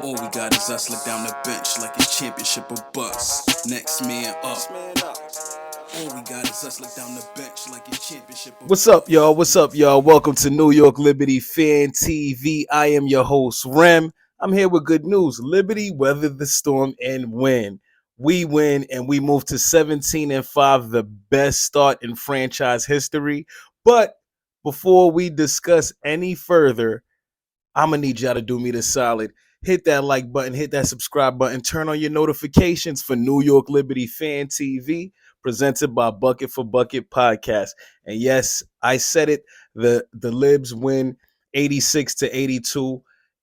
All we got is us look down the bench like it's championship or bust. Next man up. All we got is us look down the bench like it's championship or What's up, y'all? What's up, y'all? Welcome to New York Liberty Fan TV. I am your host, Rem. I'm here with good news. Liberty weathered the storm and win. We win and we move to 17-5, the best start in franchise history. But before we discuss any further, I'm going to need y'all to do me the solid. Hit that like button, hit that subscribe button, turn on your notifications for New York Liberty Fan TV, presented by Bucket for Bucket Podcast. And yes, I said it, the Libs win 86-82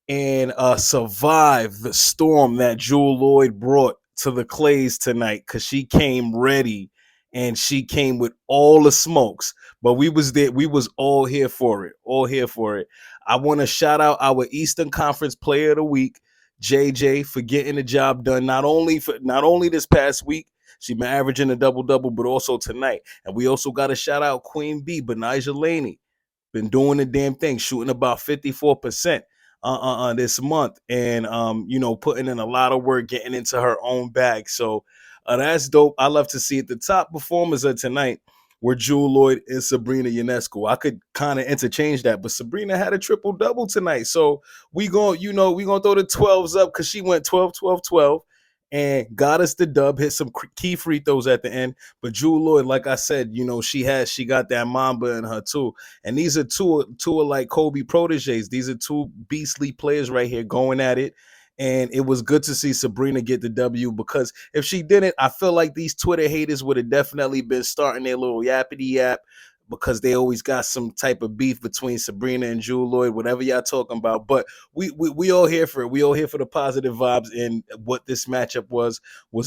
and survive the storm that Jewel Lloyd brought to the Clays tonight, because she came ready and she came with all the smokes. But we was there, we was all here for it, all here for it. I want to shout out our Eastern Conference Player of the Week, JJ, for getting the job done. Not only this past week, she been averaging a double-double, but also tonight. And we also got to shout out Queen B, Benijah Laney. Been doing the damn thing, shooting about 54% this month, and putting in a lot of work, getting into her own bag. So that's dope. I love to see it. The top performers of tonight were Jewel Lloyd and Sabrina Ionescu. I could kind of interchange that, but Sabrina had a triple double tonight. So we gonna throw the 12s up, because she went 12, 12, 12 and got us the dub, hit some key free throws at the end. But Jewel Lloyd, like I said, she got that Mamba in her too. And these are two are like Kobe proteges. These are two beastly players right here going at it. And it was good to see Sabrina get the W, because if she didn't, I feel like these Twitter haters would have definitely been starting their little yappity yap, because they always got some type of beef between Sabrina and Jewel Lloyd, whatever y'all talking about. But we all here for it. We all here for the positive vibes, and what this matchup was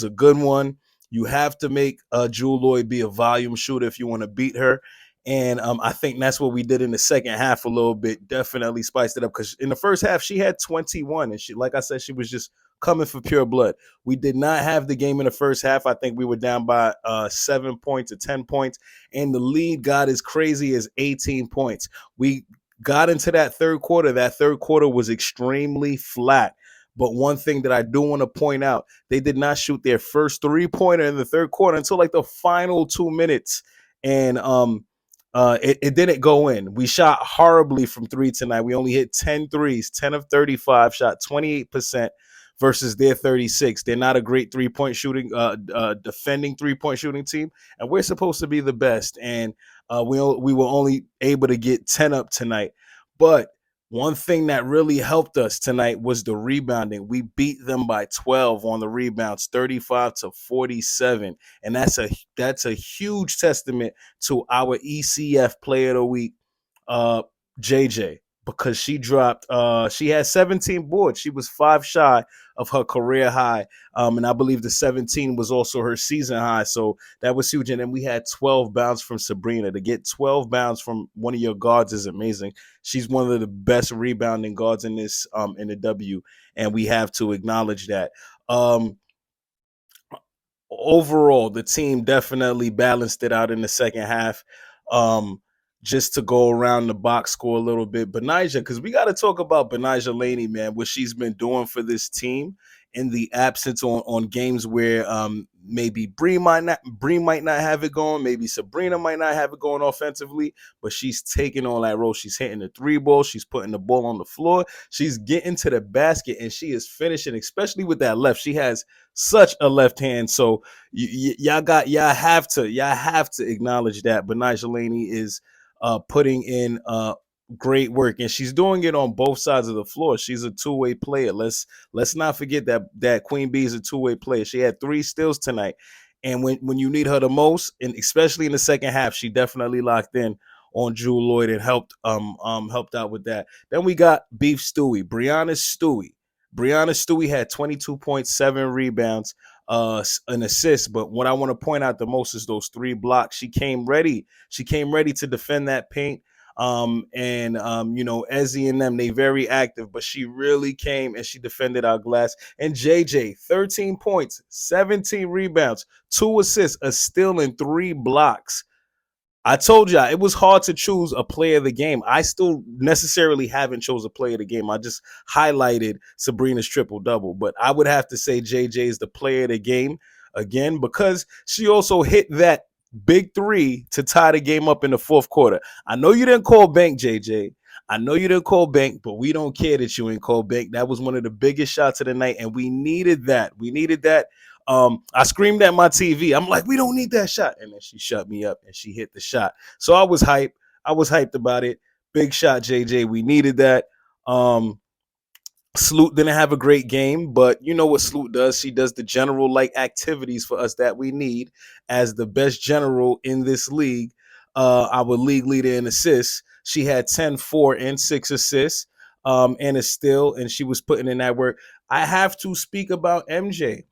a good one. You have to make Jewel Lloyd be a volume shooter if you want to beat her. And I think that's what we did in the second half a little bit. Definitely spiced it up, because in the first half she had 21, and she, like I said, she was just coming for pure blood. We did not have the game in the first half. I think we were down by 7 points or 10 points, and the lead got as crazy as 18 points. We got into that third quarter. That third quarter was extremely flat. But one thing that I do want to point out, they did not shoot their first three-pointer in the third quarter until like the final 2 minutes. And it didn't go in. We shot horribly from three tonight. We only hit 10 threes, 10 of 35, shot 28% versus their 36. They're not a great three-point shooting, defending three-point shooting team, and we're supposed to be the best. And we were only able to get 10 up tonight. But one thing that really helped us tonight was the rebounding. We beat them by 12 on the rebounds, 35-47. And that's a huge testament to our ECF Player of the Week, JJ, because she had 17 boards. She was 5 shy of her career high. And I believe the 17 was also her season high. So that was huge. And then we had 12 bounds from Sabrina. To get 12 bounds from one of your guards is amazing. She's one of the best rebounding guards in this in the W, and we have to acknowledge that. Overall, the team definitely balanced it out in the second half. Just to go around the box score a little bit, Benijah, because we got to talk about Benijah Laney, man, what she's been doing for this team in the absence on games where maybe Bree might not have it going, maybe Sabrina might not have it going offensively, but she's taking on that role. She's hitting the three ball, she's putting the ball on the floor, she's getting to the basket, and she is finishing, especially with that left. She has such a left hand. So y'all have to acknowledge that Benijah Laney is putting in great work, and she's doing it on both sides of the floor. She's a two-way player. Let's not forget that Queen Bee is a two-way player. She had 3 steals tonight, and when you need her the most, and especially in the second half, she definitely locked in on Jewel Lloyd and helped out with that. Then we got Beef Stewie, Brianna Stewie. Brianna Stewie had 22.7 rebounds, an assist. But what I want to point out the most is those 3 blocks. She came ready. She came ready to defend that paint. Ezzy and them, they very active, but she really came and she defended our glass. And JJ, 13 points, 17 rebounds, 2 assists, a steal, and 3 blocks. I told you it was hard to choose a player of the game. I still necessarily haven't chose a player of the game. I just highlighted Sabrina's triple double, but I would have to say JJ is the player of the game again because she also hit that big three to tie the game up in the fourth quarter. I know you didn't call bank, JJ. I know you didn't call bank, but we don't care that you ain't call bank. That was one of the biggest shots of the night, and we needed that. We needed that. I screamed at my TV. I'm like, we don't need that shot. And then she shut me up and she hit the shot. So I was hyped. I was hyped about it. Big shot, JJ. We needed that. Sloot didn't have a great game, but you know what Sloot does? She does the general like activities for us that we need as the best general in this league. Our league leader in assists. She had 10, 4, and 6 assists, and a steal, and she was putting in that work. I have to speak about MJ.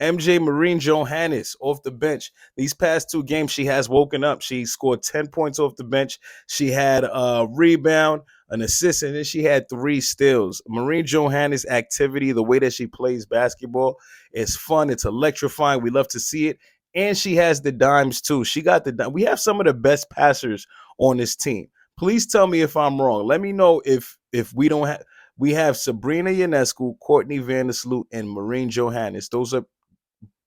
MJ Marine Johannes off the bench. These past two games, she has woken up. She scored 10 points off the bench. She had a rebound, an assist, and then she had 3 steals. Marine Johannes' activity, the way that she plays basketball, is fun. It's electrifying. We love to see it. And she has the dimes too. She got the dime. We have some of the best passers on this team. Please tell me if I'm wrong. Let me know if we don't have. We have Sabrina Ionescu, Courtney Vandersloot, and Marine Johannes. Those are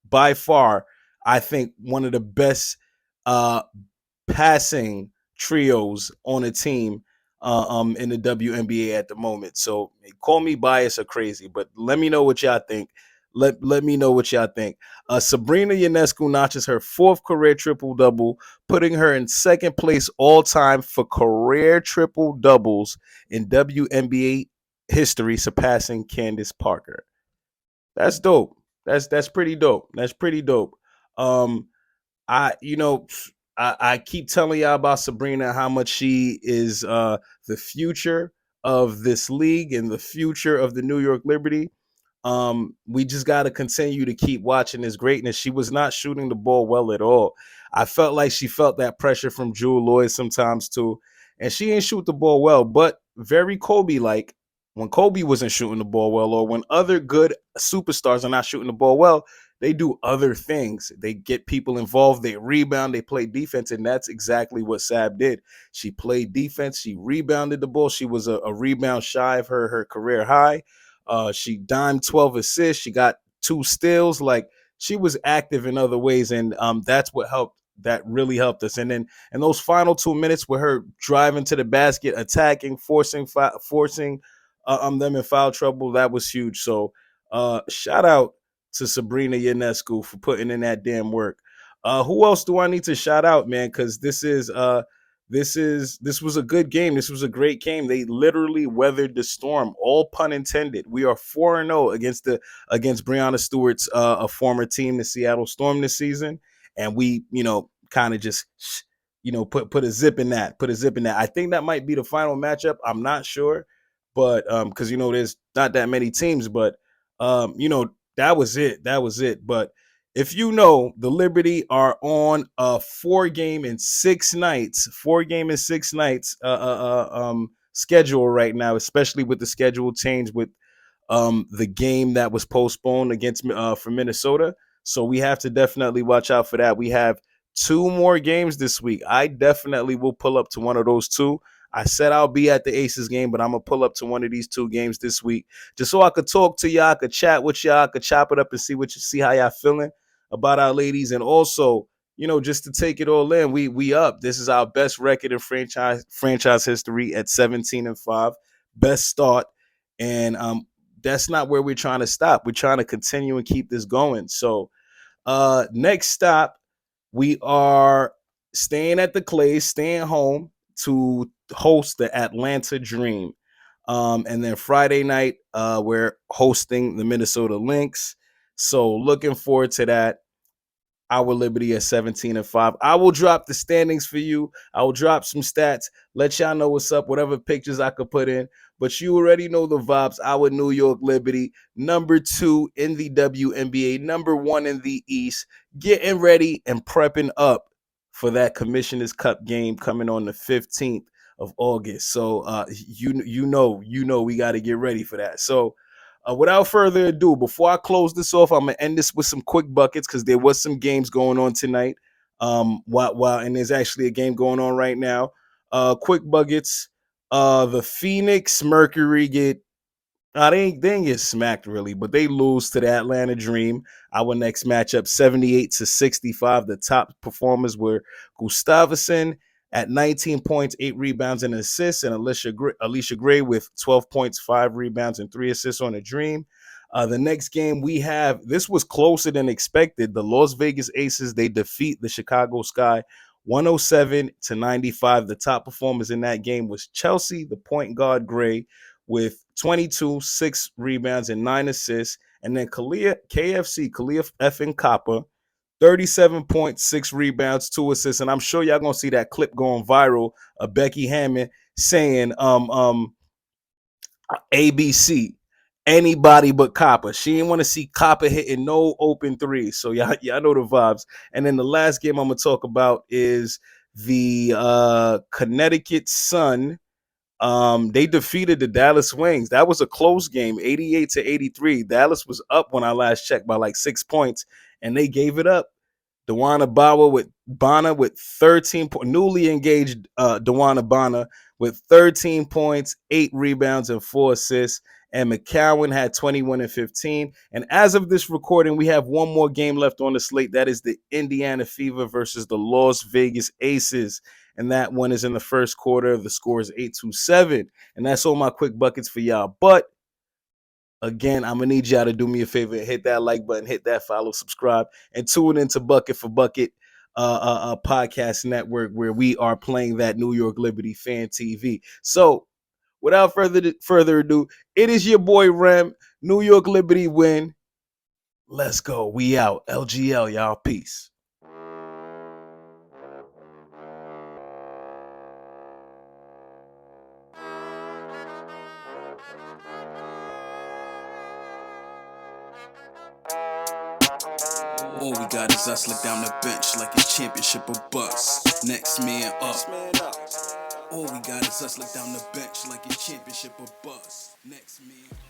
by far, I think, one of the best uh, passing trios on a team in the WNBA at the moment. So call me biased or crazy, but let me know what y'all think. Let me know what y'all think. Sabrina Ionescu notches her 4th career triple double, putting her in 2nd place all time for career triple doubles in WNBA history, surpassing Candace Parker. That's dope. That's pretty dope. That's pretty dope. Um, I you know I keep telling y'all about Sabrina, how much she is the future of this league and the future of the New York Liberty. We just got to continue to keep watching this greatness. She was not shooting the ball well at all. I felt like she felt that pressure from Jewel Lloyd sometimes too, and she ain't shoot the ball well, but very Kobe like. When Kobe wasn't shooting the ball well, or when other good superstars are not shooting the ball well, they do other things. They get people involved, they rebound, they play defense, and that's exactly what Sab did. She played defense, she rebounded the ball. She was a rebound shy of her career high. She dimed 12 assists. She got 2 steals. Like, she was active in other ways, and that's what helped. That really helped us. And then in those final 2 minutes, with her driving to the basket, attacking, forcing them in foul trouble, that was huge. So shout out to Sabrina Ionescu for putting in that damn work. Who else do I need to shout out, man? Because this was a good game. This was a great game. They literally weathered the storm. All pun intended. We are 4-0 against Breonna Stewart's a former team, the Seattle Storm, this season, and we kind of just put a zip in that. Put a zip in that. I think that might be the final matchup. I'm not sure, but because there's not that many teams, but that was it. That was it. But if the Liberty are on a 4-game and 6 nights schedule right now, especially with the schedule change with the game that was postponed against for Minnesota. So we have to definitely watch out for that. We have 2 more games this week. I definitely will pull up to one of those 2. I said I'll be at the Aces game, but I'm gonna pull up to one of these 2 games this week, just so I could talk to y'all, I could chat with y'all, I could chop it up and see how y'all feeling about our ladies, and also just to take it all in. We up. This is our best record in franchise history at 17-5, best start, and that's not where we're trying to stop. We're trying to continue and keep this going. So next stop, we are staying at the Clay, staying home to host the Atlanta Dream. And then Friday night, we're hosting the Minnesota Lynx. So looking forward to that. Our Liberty at 17-5. I will drop the standings for you. I will drop some stats, let y'all know what's up, whatever pictures I could put in. But you already know the vibes. Our New York Liberty, number 2 in the WNBA, number 1 in the East, getting ready and prepping up for that Commissioner's Cup game coming on the 15th of August. So you know we got to get ready for that. So without further ado, before I close this off, I'm going to end this with some quick buckets because there was some games going on tonight. While and there's actually a game going on right now. Quick buckets. The Phoenix Mercury get they didn't get smacked really, but they lose to the Atlanta Dream. Our next matchup, 78-65. The top performers were Gustavsson at 19 points, 8 rebounds, and assists, and Alicia Gray with 12 points, 5 rebounds, and 3 assists on the Dream. The next game we have, this was closer than expected. The Las Vegas Aces, they defeat the Chicago Sky 107-95. The top performers in that game was Chelsea, the point guard Gray, with 22, 6 rebounds, and 9 assists. And then Kalia effing Kappa, 37.6 rebounds, 2 assists. And I'm sure y'all gonna see that clip going viral of Becky Hammond saying ABC, anybody but Copper. She didn't want to see Copper hitting no open threes. So y'all know the vibes. And then the last game I'm gonna talk about is the Connecticut Sun. They defeated the Dallas Wings. That was a close game, 88-83. Dallas was up when I last checked by like 6 points, and they gave it up. Dewana Bana with 13 points. Newly engaged Dewana Bana with 13 points, 8 rebounds, and 4 assists. And McCowan had 21 and 15. And as of this recording, we have one more game left on the slate. That is the Indiana Fever versus the Las Vegas Aces. And that one is in the first quarter. The score is 8-7. And that's all my quick buckets for y'all. But again, I'm going to need y'all to do me a favor and hit that like button, hit that follow, subscribe, and tune into Bucket for Bucket podcast network where we are playing that New York Liberty Fan TV. So without further ado, it is your boy Rem. New York Liberty win. Let's go. We out. LGL, y'all. Peace. All we got is us look down the bench like a championship or bust. Next man up. All we got is us look down the bench like a championship or bust. Next man up.